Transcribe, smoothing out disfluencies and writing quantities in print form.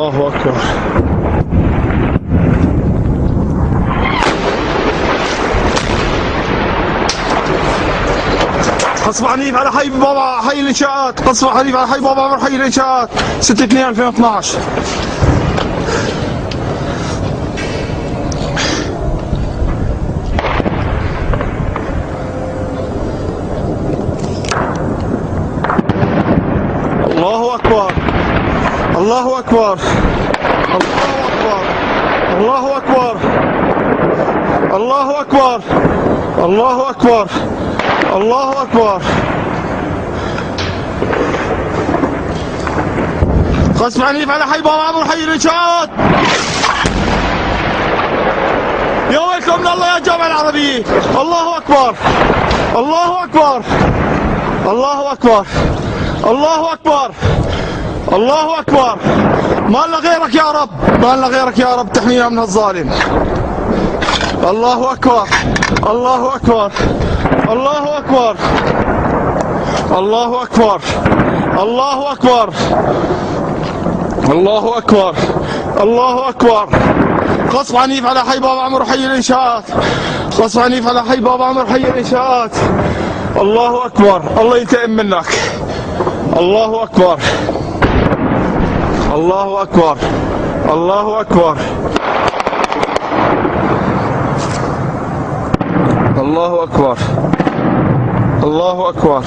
الله أكبر. قصف عنيف على حي بابا، حي الإنشاءات. قصف عنيف على حي بابا عمر، حي الإنشاءات 6/2/2012. الله أكبر. الله أكبر. الله أكبر. الله أكبر. الله أكبر. الله أكبر. قصف عنيف على حي بابا عمر، حي الإنشاءات. يا ويلكم من الله يا الجامعة العربية. الله أكبر. الله أكبر. الله أكبر. الله أكبر. الله أكبر. ما لنا غيرك يا رب، ما لنا غيرك يا رب تحمينا من الظالم. الله أكبر. الله أكبر. الله أكبر. الله أكبر. الله أكبر. الله أكبر. الله أكبر. قصف عنيف على حي بابا عمر، حي الإنشاءات. قصف عنيف على حي بابا عمر، حي الإنشاءات. الله أكبر. الله ينتقم منك. الله أكبر. الله أكبر. الله أكبر. الله أكبر. الله أكبر.